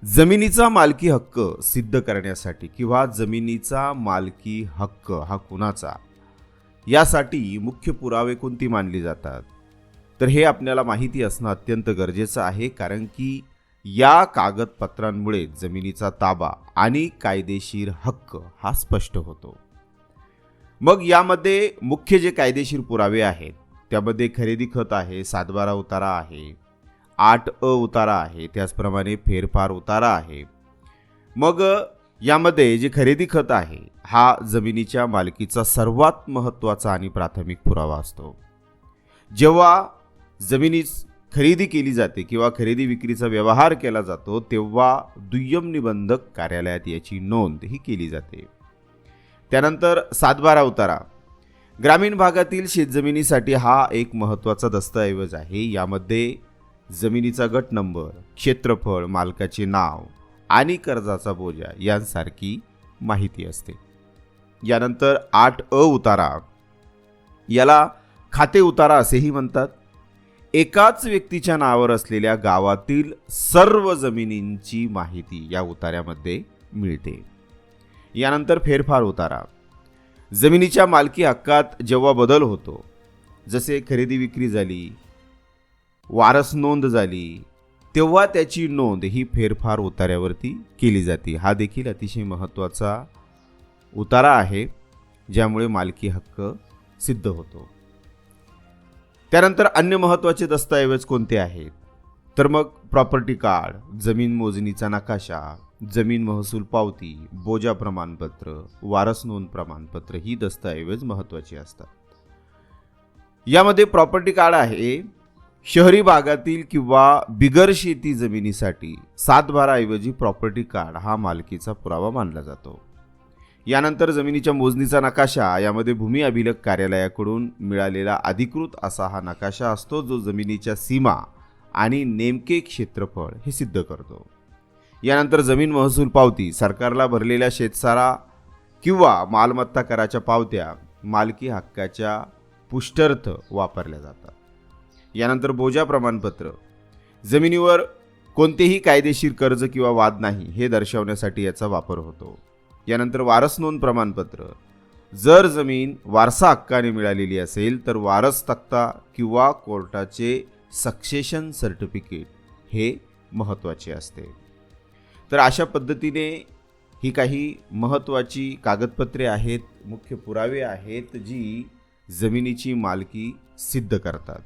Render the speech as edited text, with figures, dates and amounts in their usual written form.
जमिनीचा मालकी हक्क सिद्ध करण्यासाठी किंवा जमिनीचा मालकी हक्क हा कुणाचा यासाठी मुख्य पुरावे कोणती मानली जातात, तर हे आपल्याला माहिती असणं अत्यंत गरजेचं आहे. कारण की या कागदपत्रांमुळे जमिनीचा ताबा आणि कायदेशीर हक्क हा स्पष्ट होतो. मग यामध्ये मुख्य जे कायदेशीर पुरावे आहेत त्यामध्ये खरेदी खत आहे, सातबारा उतारा आहे, 8 उतारा आहे, त्याचप्रमाणे फेरफार उतारा आहे. मग यामध्ये जे खरेदी खत आहे हा जमिनीच्या मालकीचा सर्वात महत्त्वाचा आणि प्राथमिक पुरावा असतो. जेव्हा जमिनी खरेदी केली जाते किंवा खरेदी विक्रीचा व्यवहार केला जातो तेव्हा दुय्यम निबंधक कार्यालयात याची नोंद ही केली जाते. त्यानंतर सातबारा उतारा ग्रामीण भागातील शेतजमिनीसाठी हा एक महत्त्वाचा दस्तऐवज आहे. यामध्ये जमिनीचा गट नंबर, क्षेत्रफळ, मालकाचे नाव आणि कर्जाचा बोजा यांसारखी माहिती असते. यानंतर 8 उतारा याला खाते उतारा असेही म्हणतात. एकाच व्यक्तीच्या नावावर असलेल्या गावातील सर्व जमिनींची माहिती या उतार्यामध्ये मिळते. यानंतर फेरफार उतारा जमिनीच्या मालकी हक्कात जेव्हा बदल होतो, जसे खरेदी विक्री झाली, वारस नोंद झाली, तेव्हा त्याची नोंद ही फेरफार उतार्यावरती केली जाते. हा देखील अतिशय महत्त्वाचा उतारा आहे ज्यामुळे मालकी हक्क सिद्ध होतो. त्यानंतर अन्य महत्त्वाचे दस्तऐवज कोणते आहेत, तर मग प्रॉपर्टी कार्ड, जमीन मोजणीचा नकाशा, जमीन महसूल पावती, बोजा प्रमाणपत्र, वारस नोंद प्रमाणपत्र ही दस्तऐवज महत्त्वाची असतात. यामध्ये प्रॉपर्टी कार्ड आहे शहरी भागातील किंवा बिगर शेती जमिनीसाठी सातबाराऐवजी प्रॉपर्टी कार्ड हा मालकीचा पुरावा मानला जातो. यानंतर जमिनीच्या मोजणीचा नकाशा यामध्ये भूमी अभिलेख कार्यालयाकडून मिळालेला अधिकृत असा हा नकाशा असतो जो जमिनीच्या सीमा आणि नेमके क्षेत्रफळ हे सिद्ध करतो. यानंतर जमीन महसूल पावती सरकारला भरलेल्या शेतसारा किंवा मालमत्ता कराच्या पावत्या मालकी हक्काच्या पुष्ट्यर्थ वापरल्या जातात. यानंतर बोजा प्रमाणपत्र जमिनीवर कोणतेही कायदेशीर कर्ज किंवा वाद नाही हे दर्शवण्यासाठी याचा वापर होतो. यानंतर वारस नोंद प्रमाणपत्र जर जमीन वारसा हक्काने मिळालेली असेल तर वारस तक्ता किंवा कोर्टाचे सक्सेशन सर्टिफिकेट हे महत्त्वाचे असते. तर अशा पद्धतीने ही काही महत्त्वाची कागदपत्रे आहेत, मुख्य पुरावे आहेत जी जमिनीची मालकी सिद्ध करतात.